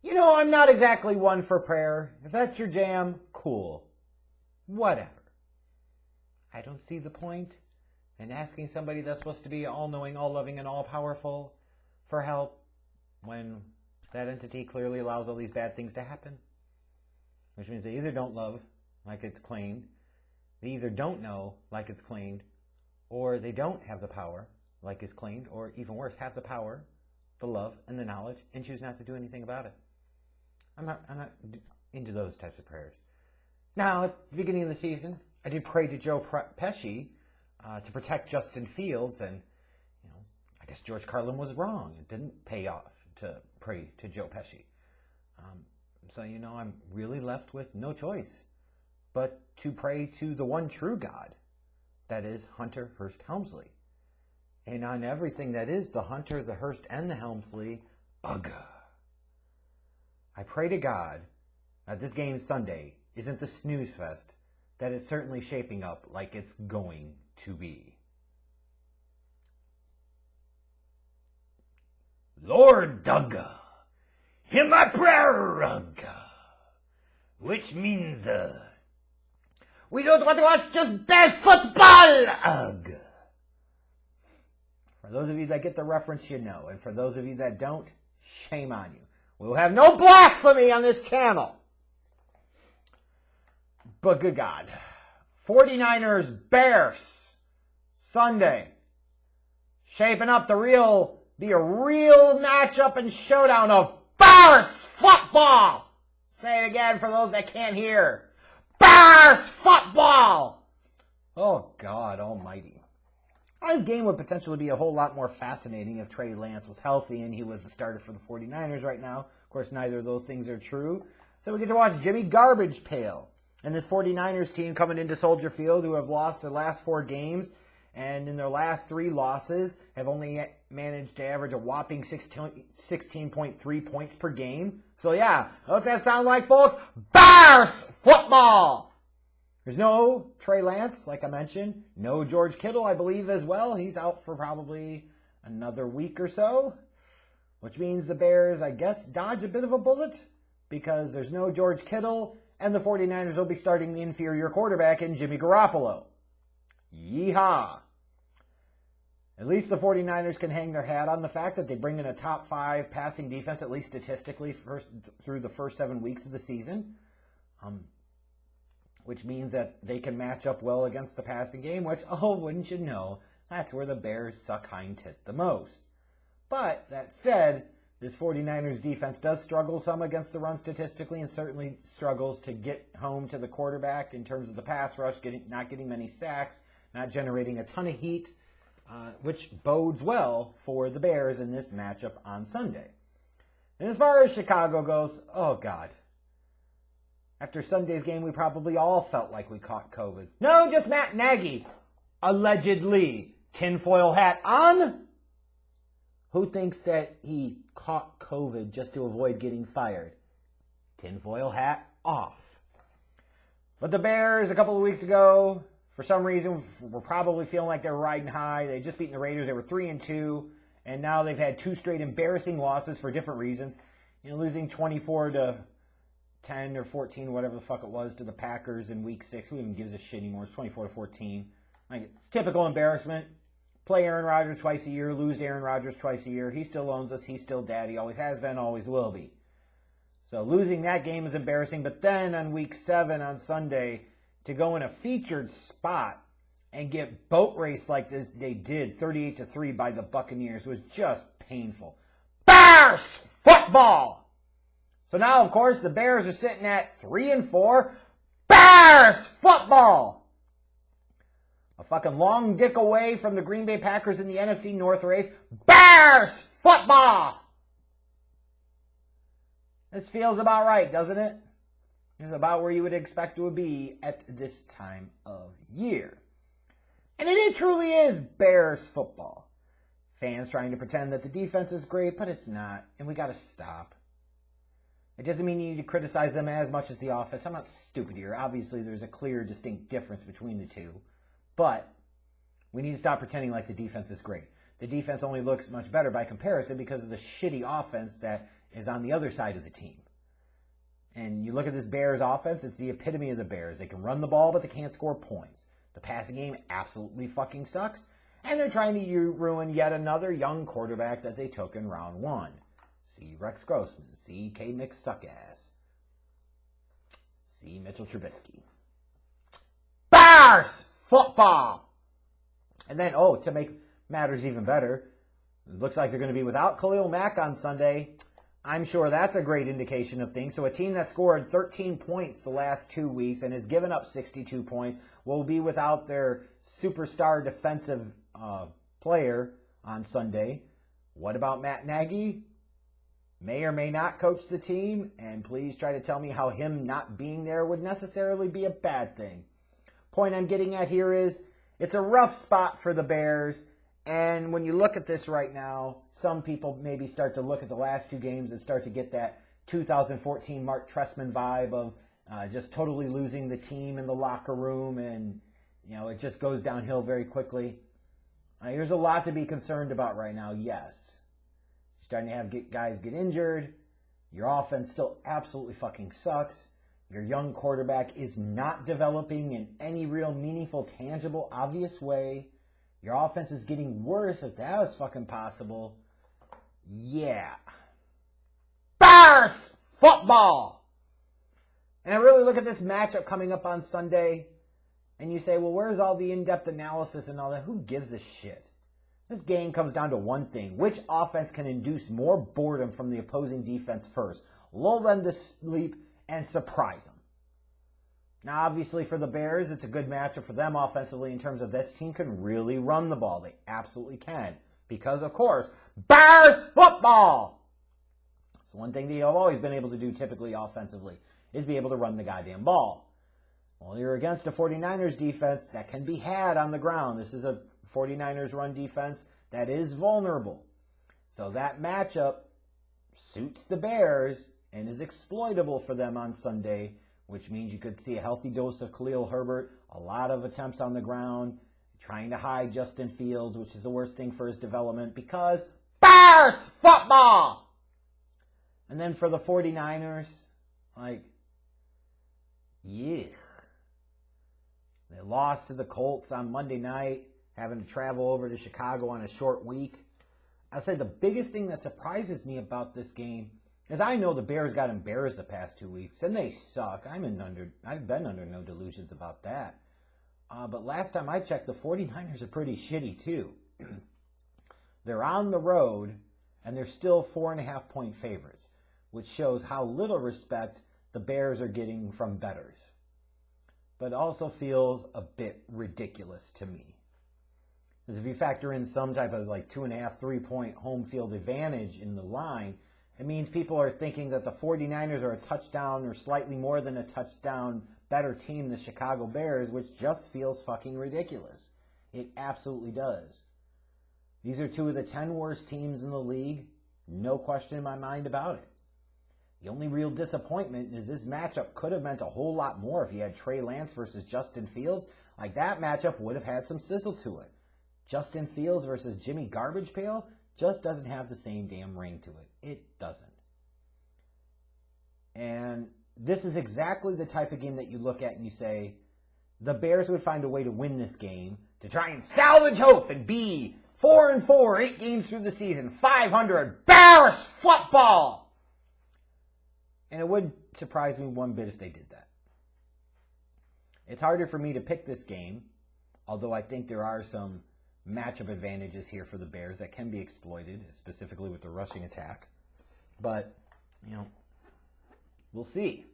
You know, I'm not exactly one for prayer. If that's your jam, cool. Whatever. I don't see the point in asking somebody that's supposed to be all-knowing, all-loving, and all-powerful for help when that entity clearly allows all these bad things to happen. Which means they either don't love like it's claimed, they either don't know like it's claimed, or they don't have the power like it's claimed, or even worse, have the power, the love, and the knowledge, and choose not to do anything about it. I'm not into those types of prayers. Now, at the beginning of the season, I did pray to Joe Pesci to protect Justin Fields, and I guess George Carlin was wrong. It didn't pay off to pray to Joe Pesci. So, I'm really left with no choice but to pray to the one true God, that is Hunter Hearst Helmsley. And on everything that is the Hunter, the Hearst, and the Helmsley, ugh. I pray to God that this game Sunday isn't the snooze fest that it's certainly shaping up like it's going to be. Lord Dugga, hear my prayer, which means we don't want to watch just Bears football, For those of you that get the reference, you know, and for those of you that don't, shame on you. We'll have no blasphemy on this channel. But good God. 49ers, Bears, Sunday. Shaping up to be a real matchup and showdown of Bears football. Say it again for those that can't hear. Bears football. Oh, God almighty. This game would potentially be a whole lot more fascinating if Trey Lance was healthy and he was the starter for the 49ers right now. Of course, neither of those things are true. So we get to watch Jimmy Garbage Pail and this 49ers team coming into Soldier Field, who have lost their last 4 games, and in their last 3 losses have only managed to average a whopping 16.3 points per game. So yeah, what's that sound like, folks? Bears football! There's no Trey Lance, like I mentioned. No George Kittle, I believe, as well. He's out for probably another week or so, which means the Bears, I guess, dodge a bit of a bullet because there's no George Kittle, and the 49ers will be starting the inferior quarterback in Jimmy Garoppolo. Yeehaw! At least the 49ers can hang their hat on the fact that they bring in a top 5 passing defense, at least statistically, through the first 7 weeks of the season. Which means that they can match up well against the passing game, which, wouldn't you know, that's where the Bears suck hind tit the most. But, that said, this 49ers defense does struggle some against the run statistically and certainly struggles to get home to the quarterback in terms of the pass rush, not getting many sacks, not generating a ton of heat, which bodes well for the Bears in this matchup on Sunday. And as far as Chicago goes, oh God. After Sunday's game, we probably all felt like we caught COVID. No, just Matt Nagy. Allegedly. Tinfoil hat on? Who thinks that he caught COVID just to avoid getting fired? Tinfoil hat off. But the Bears, a couple of weeks ago, for some reason, were probably feeling like they were riding high. They had just beaten the Raiders. They were 3-2. And now they've had 2 straight embarrassing losses for different reasons. Losing 24-10 or 14, whatever the fuck it was, to the Packers in Week 6. Who even gives a shit anymore? It's 24-14. It's typical embarrassment. Play Aaron Rodgers twice a year, lose to Aaron Rodgers twice a year. He still owns us. He's still daddy. Always has been, always will be. So losing that game is embarrassing. But then on Week 7 on Sunday, to go in a featured spot and get boat raced like this they did, 38-3 by the Buccaneers, was just painful. Bears football! So now, of course, the Bears are sitting at 3-4. Bears football! A fucking long dick away from the Green Bay Packers in the NFC North race. Bears football! This feels about right, doesn't it? It's about where you would expect it would be at this time of year. And it truly is Bears football. Fans trying to pretend that the defense is great, but it's not, and we got to stop. It doesn't mean you need to criticize them as much as the offense. I'm not stupid here. Obviously, there's a clear, distinct difference between the two. But we need to stop pretending like the defense is great. The defense only looks much better by comparison because of the shitty offense that is on the other side of the team. And you look at this Bears offense, it's the epitome of the Bears. They can run the ball, but they can't score points. The passing game absolutely fucking sucks. And they're trying to ruin yet another young quarterback that they took in round 1. See Rex Grossman. See K-Mix Suckass. See Mitchell Trubisky. Bears football! And then, to make matters even better, it looks like they're going to be without Khalil Mack on Sunday. I'm sure that's a great indication of things. So a team that scored 13 points the last 2 weeks and has given up 62 points will be without their superstar defensive player on Sunday. What about Matt Nagy? May or may not coach the team, and please try to tell me how him not being there would necessarily be a bad thing. Point I'm getting at here is it's a rough spot for the Bears, and when you look at this right now, some people maybe start to look at the last 2 games and start to get that 2014 Mark Trestman vibe of just totally losing the team in the locker room, and it just goes downhill very quickly. There's a lot to be concerned about right now, yes. You're starting to have guys get injured. Your offense still absolutely fucking sucks. Your young quarterback is not developing in any real meaningful, tangible, obvious way. Your offense is getting worse, if that was fucking possible. Yeah. Bears football! And I really look at this matchup coming up on Sunday, and you say, well, where's all the in-depth analysis and all that? Who gives a shit? This game comes down to one thing. Which offense can induce more boredom from the opposing defense first? Lull them to sleep and surprise them. Now, obviously, for the Bears, it's a good matchup for them offensively in terms of this team can really run the ball. They absolutely can. Because, of course, Bears football! So one thing that you've always been able to do typically offensively is be able to run the goddamn ball. Well, you're against a 49ers defense that can be had on the ground. This is a 49ers run defense that is vulnerable. So that matchup suits the Bears and is exploitable for them on Sunday, which means you could see a healthy dose of Khalil Herbert, a lot of attempts on the ground, trying to hide Justin Fields, which is the worst thing for his development because Bears football! And then for the 49ers, yeah. They lost to the Colts on Monday night, having to travel over to Chicago on a short week. I'll say the biggest thing that surprises me about this game is I know the Bears got embarrassed the past 2 weeks, and they suck. I've been under no delusions about that. But last time I checked, the 49ers are pretty shitty too. They're on the road, and they're still 4.5-point favorites, which shows how little respect the Bears are getting from bettors. But also feels a bit ridiculous to me. Because if you factor in some type of 2.5, 3-point home field advantage in the line, it means people are thinking that the 49ers are a touchdown or slightly more than a touchdown better team than the Chicago Bears, which just feels fucking ridiculous. It absolutely does. These are 2 of the 10 worst teams in the league. No question in my mind about it. The only real disappointment is this matchup could have meant a whole lot more if you had Trey Lance versus Justin Fields. That matchup would have had some sizzle to it. Justin Fields versus Jimmy Garbage Pail just doesn't have the same damn ring to it. It doesn't. And this is exactly the type of game that you look at and you say, the Bears would find a way to win this game to try and salvage hope and be 4-4, 8 games through the season, 500, Bears football! And it would surprise me one bit if they did that. It's harder for me to pick this game, although I think there are some matchup advantages here for the Bears that can be exploited, specifically with the rushing attack. But, we'll see.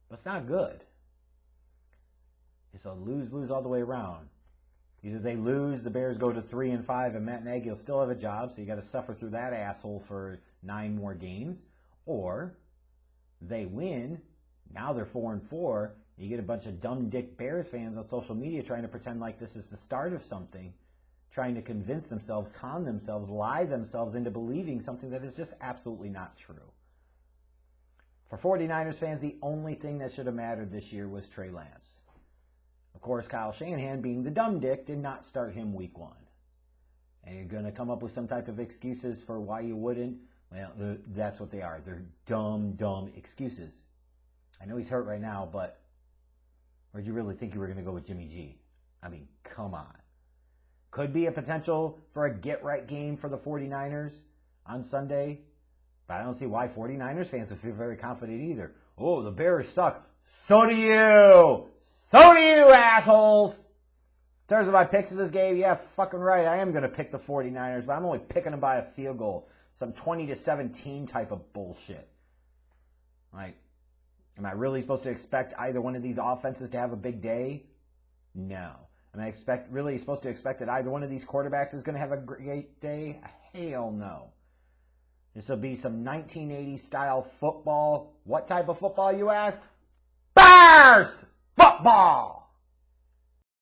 But it's not good. It's a lose-lose all the way around. Either they lose, the Bears go to 3-5, and Matt Nagy will still have a job, so you got to suffer through that asshole for 9 more games. Or they win, now they're 4-4, you get a bunch of dumb dick Bears fans on social media trying to pretend like this is the start of something, trying to convince themselves, con themselves, lie themselves into believing something that is just absolutely not true. For 49ers fans, the only thing that should have mattered this year was Trey Lance. Of course, Kyle Shanahan, being the dumb dick, did not start him week 1. And you're going to come up with some type of excuses for why you wouldn't. Well, that's what they are. They're dumb excuses. I know he's hurt right now, but where'd you really think you were going to go with Jimmy G? I mean, come on. Could be a potential for a get-right game for the 49ers on Sunday, but I don't see why 49ers fans would feel very confident either. Oh, the Bears suck. So do you! So do you, assholes! In terms of my picks of this game, yeah, fucking right. I am going to pick the 49ers, but I'm only picking them by a field goal. Some 20-17 type of bullshit. Like, am I really supposed to expect either one of these offenses to have a big day? No. Am I really supposed to expect that either one of these quarterbacks is going to have a great day? Hell no. This will be some 1980s style football. What type of football, you ask? Bears football!